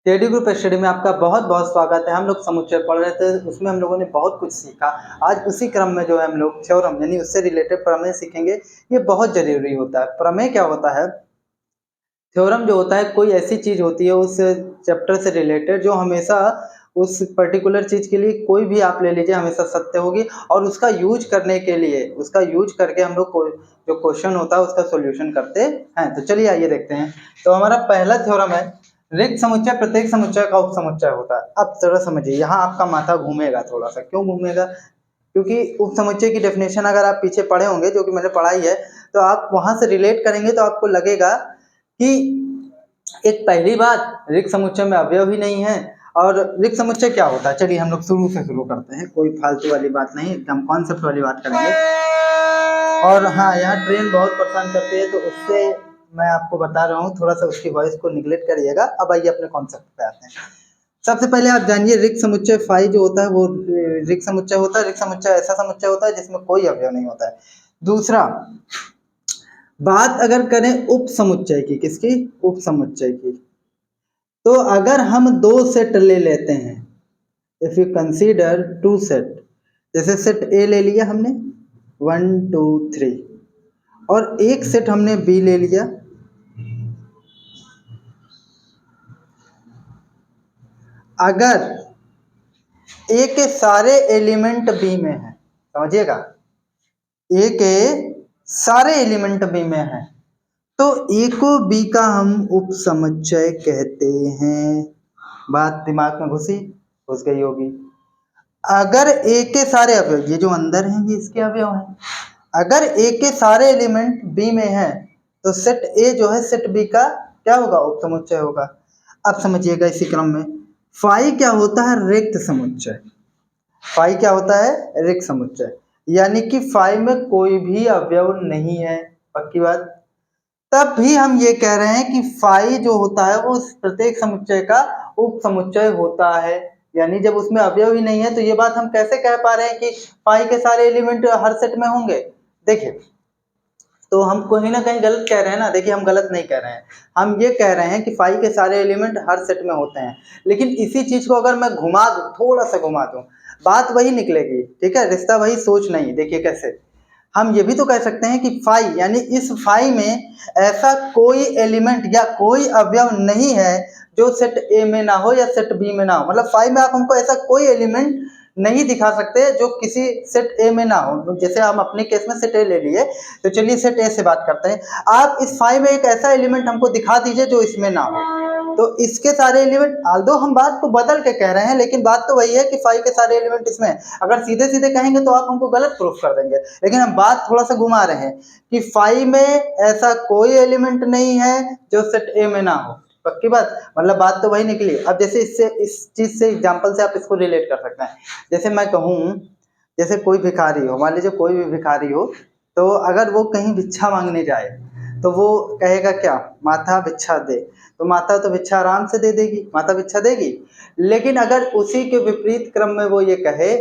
Teddy group study में आपका बहुत बहुत स्वागत है। हम लोग समुच्चय पढ़ रहे थे, उसमें हम लोगों ने बहुत कुछ सीखा। आज उसी क्रम में जो है हम लोग थ्योरम यानी उससे रिलेटेड प्रमेय सीखेंगे। ये बहुत जरूरी होता है। प्रमेय क्या होता है? थ्योरम जो होता है कोई ऐसी चीज होती है उस चैप्टर से रिलेटेड जो हमेशा उस पर्टिकुलर चीज के लिए कोई भी आप ले लीजिए हमेशा सत्य होगी, और उसका यूज करने के लिए उसका यूज करके हम लोग जो क्वेश्चन होता है उसका सॉल्यूशन करते हैं। तो चलिए आइए देखते हैं। तो हमारा पहला थ्योरम है, रिक्त समुच्चय प्रत्येक समुच्चय का उपसमुच्चय होता है। अब जरा समझिए, यहाँ आपका माथा घूमेगा थोड़ा सा। क्यों घूमेगा? क्योंकि उपसमुच्चय की डेफिनेशन अगर आप पीछे पढ़े होंगे, जो कि मैंने पढ़ाई है, तो आप वहां से रिलेट करेंगे तो आपको लगेगा कि एक पहली बात, रिक्त समुच्चय में अवयव ही नहीं है। और रिक्त समुच्चय क्या होता है, चलिए हम लोग शुरू से शुरू करते हैं। कोई फालतू वाली बात नहीं, एकदम कॉन्सेप्ट वाली बात करेंगे। और हाँ, यहाँ ट्रेन बहुत परेशान करती है, तो उससे मैं आपको बता रहा हूँ, थोड़ा सा उसकी वॉइस को निगलेक्ट करिएगा। अब आइए अपने कॉन्सेप्ट पे आते हैं। सबसे पहले आप जानिए, रिक्त समुच्चय फाई जो होता है वो रिक्त समुच्चय होता है। रिक्त समुच्चय ऐसा समुच्चय होता है जिसमें कोई अवयव नहीं होता है। दूसरा, बात अगर करें उप समुच्चय की, किसकी? उप समुच्चय की, तो अगर हम दो सेट ले लेते हैं, if you consider to set, जैसे सेट ए ले लिया हमने 1 2 3, और एक सेट हमने बी ले लिया। अगर ए के सारे एलिमेंट बी में है, समझिएगा, ए के सारे एलिमेंट बी में है, तो ए को बी का हम उपसमुच्चय कहते हैं। बात दिमाग में घुस गई होगी। अगर ए के सारे अवयव, ये जो अंदर हैं ये इसके अवयव हैं, अगर ए के सारे एलिमेंट बी में हैं, तो सेट ए जो है सेट बी का क्या होगा? उपसमुच्चय होगा। अब समझिएगा इसी क्रम में, फाई क्या होता है? रिक्त समुच्चय। फाई क्या होता है? रिक्त समुच्चय, यानी कि फाई में कोई भी अवयव नहीं है। पक्की बात? तब भी हम ये कह रहे हैं कि फाई जो होता है वो प्रत्येक समुच्चय का उपसमुच्चय होता है। यानी जब उसमें अवयव ही नहीं है, तो ये बात हम कैसे कह पा रहे हैं कि फाई के सारे एलिमेंट हर सेट में होंगे? देखिए, तो हम कहीं ना कहीं गलत कह रहे हैं ना। देखिए, हम गलत नहीं कह रहे हैं, हम ये कह रहे हैं कि फाई के सारे एलिमेंट हर सेट में होते हैं। लेकिन इसी चीज को अगर मैं घुमा दूं, थोड़ा सा घुमा दूं, बात वही निकलेगी। ठीक है, रिश्ता वही, सोच नहीं। देखिए कैसे, हम ये भी तो कह सकते हैं कि फाई यानी इस फाई में ऐसा कोई एलिमेंट या कोई अवयव नहीं है जो सेट ए में ना हो या सेट बी में ना हो। मतलब फाई में आप हमको ऐसा कोई एलिमेंट नहीं दिखा सकते जो किसी सेट ए में ना हो। जैसे हम अपने केस में सेट ए ले लिए, तो चलिए सेट ए से बात करते हैं। आप इस फाई में एक ऐसा एलिमेंट हमको दिखा दीजिए जो इसमें ना हो। तो इसके सारे एलिमेंट, आल्दो हम बात को बदल के कह रहे हैं, लेकिन बात तो वही है कि फाई के सारे एलिमेंट इसमें है। अगर सीधे सीधे कहेंगे तो आप हमको गलत प्रूफ कर देंगे, लेकिन हम बात थोड़ा सा घुमा रहे हैं कि फाई में ऐसा कोई एलिमेंट नहीं है जो सेट ए में ना हो। पक्की बात? मतलब बात तो वही निकली। अब जैसे इससे, इस चीज से एग्जांपल से आप इसको रिलेट कर सकते हैं। जैसे मैं कहूँ, जैसे कोई भिखारी हो, मान लीजिए कोई भी भिखारी हो, तो अगर वो कहीं भिक्षा मांगने जाए तो वो कहेगा क्या? माता भिक्षा दे। तो माता तो भिक्षा आराम से दे देगी, माता भिक्षा देगी। लेकिन अगर उसी के विपरीत क्रम में वो ये कहे,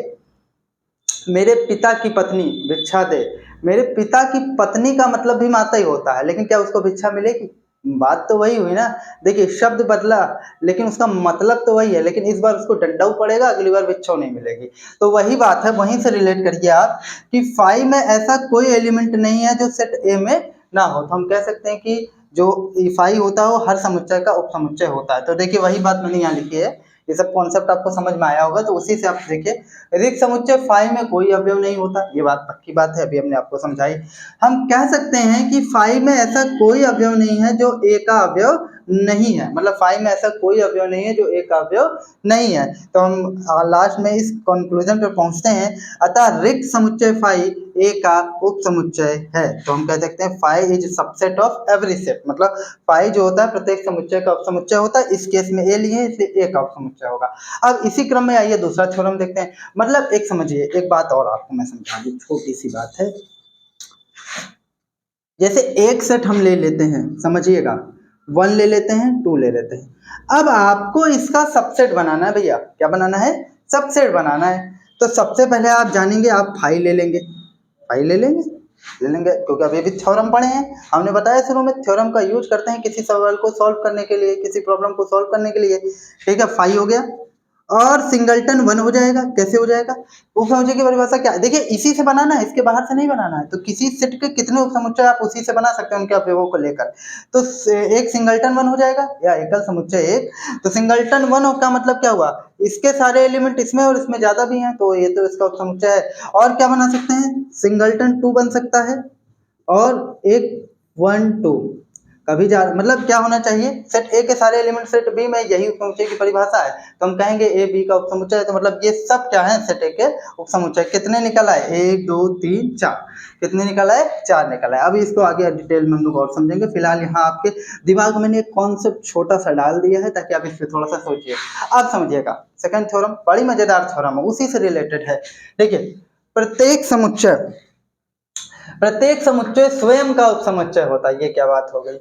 मेरे पिता की पत्नी भिक्षा दे, मेरे पिता की पत्नी का मतलब भी माता ही होता है, लेकिन क्या उसको भिक्षा मिलेगी? बात तो वही हुई ना। देखिए, शब्द बदला लेकिन उसका मतलब तो वही है। लेकिन इस बार उसको डंडा पड़ेगा, अगली बार भिक्षा नहीं मिलेगी। तो वही बात है, वहीं से रिलेट करिए आप कि फाई में ऐसा कोई एलिमेंट नहीं है जो सेट ए में ना हो। तो हम कह सकते हैं कि जो फाई होता है वो हर समुच्चय का उपसमुच्चय होता है। तो देखिए, वही बात मैंने यहाँ लिखी है। ये सब कॉन्सेप्ट आपको समझ में आया होगा, तो उसी से आप देखिए, रिक्त समुच्चय फाई में कोई अवयव नहीं होता, ये बात पक्की बात है, अभी हमने आपको समझाई। हम कह सकते हैं कि फाई में ऐसा कोई अवयव नहीं है जो ए का अवयव नहीं है। मतलब फाई में ऐसा कोई अवयव नहीं है जो ए का अवयव नहीं है। तो हम लास्ट में इस कंक्लूजन पर पहुंचते हैं, अतः रिक्त समुच्चय फाई ए का उप समुच्चय है। तो हम कह सकते हैं phi is subset of every set. मतलब फाई जो होता है प्रत्येक समुच्चय का उपसमुच्चय होता है। इस केस में ए लिए, इसलिए ए का उपसमुच्चय होगा। अब इसी क्रम में आइए दूसरा थ्योरम देखते हैं। मतलब एक समझिए, एक बात और आपको मैं समझा दूं, छोटी सी बात है। जैसे एक सेट हम ले लेते हैं, समझिएगा, 1 ले लेते हैं, 2 ले लेते हैं। अब आपको इसका सबसेट बनाना है भैया। क्या बनाना है? सबसेट बनाना है। तो सबसे पहले आप जानेंगे, आप फाई ले लेंगे, फाई ले लेंगे। ले लेंगे, क्योंकि अभी भी थ्योरम पढ़े हैं, हमने बताया शुरू में थ्योरम का यूज करते हैं किसी सवाल को सॉल्व करने के लिए, किसी प्रॉब्लम को सॉल्व करने के लिए। ठीक है, फाई हो गया और सिंगलटन 1 हो जाएगा। कैसे हो जाएगा? उपसमुच्चय की परिभाषा क्या है? देखिए इसी से बनाना है, इसके बाहर से नहीं बनाना है। तो किसी सेट के कितने उपसमुच्चय आप उसी से बना सकते हैं उनके अवयवों को लेकर। तो एक सिंगलटन 1 हो जाएगा या एकल समुच्चय 1। तो सिंगलटन 1 का मतलब क्या हुआ? इसके सारे एलिमेंट इसमें और इसमें ज्यादा भी हैं, तो ये तो इसका उपसमुच्चय है। और क्या बना सकते हैं? सिंगलटन 2 बन सकता है और एक 1 2 कभी जा मतलब क्या होना चाहिए? सेट ए के सारे एलिमेंट सेट बी में, यही उपसमुच्चय की परिभाषा है। तो हम कहेंगे ए बी का उपसमुच्चय है, तो मतलब ये सब क्या है? सेट ए के उपसमुच्चय। कितने निकल आए? 1 2 3 4। कितने निकल आए? 4 निकल आए। अभी इसको आगे डिटेल में हम लोग और समझेंगे। फिलहाल यहाँ आपके दिमाग में मैंने एक कॉन्सेप्ट छोटा सा डाल दिया है ताकि आप इस पर थोड़ा सा सोचिए। आप समझिएगा, सेकंड थ्योरम बड़ी मजेदार थ्योरम है, उसी से रिलेटेड है। देखिए, प्रत्येक समुच्चय स्वयं का उपसमुच्चय होता है। ये क्या बात हो गई?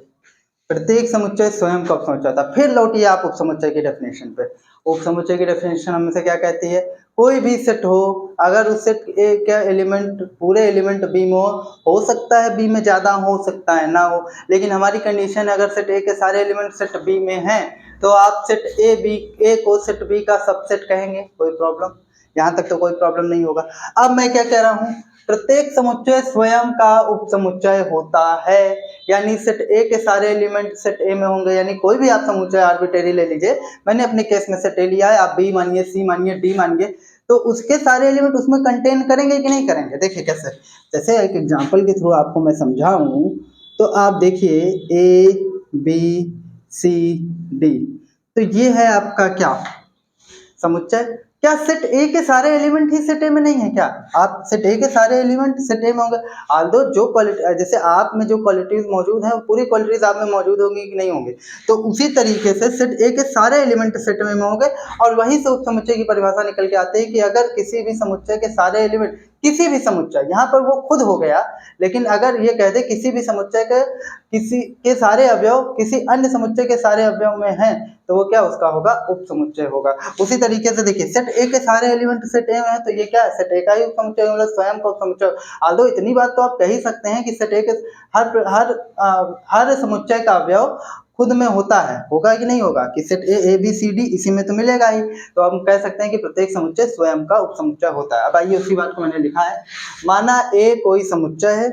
प्रत्येक समुच्चय स्वयं का उपसमुच्चय होता है। फिर लौटिए आप उपसमुच्चय की डेफिनेशन पे। उपसमुच्चय की डेफिनेशन हमसे क्या कहती है? कोई भी सेट हो, अगर उस सेट ए का एलिमेंट पूरे एलिमेंट बी में हो सकता है बी में ज्यादा हो सकता है ना हो, लेकिन हमारी कंडीशन है अगर सेट ए के सारे एलिमेंट सेट बी में हैं तो आप सेट ए को सेट बी का सबसेट कहेंगे। कोई प्रॉब्लम? यहाँ तक तो कोई प्रॉब्लम नहीं होगा। अब मैं क्या कह रहा हूँ? प्रत्येक समुच्चय स्वयं का उपसमुच्चय होता है, यानी सेट ए के सारे एलिमेंट सेट ए में होंगे। यानी कोई भी आप समुच्चय आर्बिट्रेरी ले लीजिए, मैंने अपने केस में सेट ए लिया है, आप बी मानिए, सी मानिए, डी मानिए, तो उसके सारे एलिमेंट उसमें कंटेन करेंगे कि नहीं करेंगे? देखिए कैसे, जैसे एक एग्जांपल के थ्रू आपको मैं समझाऊं, तो आप देखिए ए बी सी डी, तो ये है आपका क्या? समुच्चय। क्या सेट ए के सारे एलिमेंट ही सेट ए में नहीं है क्या? आप सेट ए के सारे एलिमेंट सेट ए में होंगे। आल्दो जो क्वालिटी, जैसे आप में जो क्वालिटीज मौजूद हैं, पूरी क्वालिटीज आप में मौजूद होंगी कि नहीं होंगे, तो उसी तरीके से सेट ए के सारे एलिमेंट सेट में होंगे। और वहीं से उपसमुच्चय की परिभाषा निकल के आती है कि अगर किसी भी समुच्चय के सारे एलिमेंट, किसी भी समुच्चय, यहाँ पर वो खुद हो गया, लेकिन अगर ये कह दे किसी भी समुच्चय के किसी के सारे अवयव किसी अन्य समुच्चय के सारे अवयव में हैं, तो वो क्या उसका होगा? उपसमुच्चय होगा। उसी तरीके से देखिए सेट ए के सारे एलिमेंट सेट ए में है, तो ये क्या है? सेट ए का ही उपसमुच्चय, मतलब स्वयं का उपसमुच्चय। आल्दो इतनी बात तो आप कह ही सकते हैं कि सेट ए के हर समुच्चय का अवयव खुद में होता है, होगा कि नहीं होगा? कि set A B C D इसी में तो मिलेगा ही। तो हम कह सकते हैं कि प्रत्येक समुच्चय स्वयं का उपसमुच्चय होता है। अब आइए उसी बात को मैंने लिखा है। माना ए कोई समुच्चय है,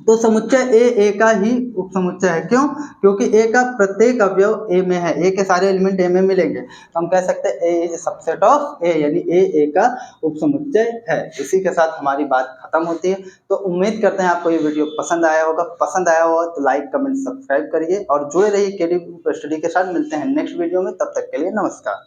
तो समुच्चय ए का ही उपसमुच्चय है। क्यों? क्योंकि ए का प्रत्येक अवयव ए में है, ए के सारे एलिमेंट ए में मिलेंगे, तो हम कह सकते हैं ए इज सबसेट ऑफ ए, यानी ए का उपसमुच्चय है। इसी के साथ हमारी बात खत्म होती है। तो उम्मीद करते हैं आपको ये वीडियो पसंद आया होगा। पसंद आया होगा तो लाइक कमेंट सब्सक्राइब करिए और जुड़े रहिए केडी स्टडी के साथ। मिलते हैं नेक्स्ट वीडियो में, तब तक के लिए नमस्कार।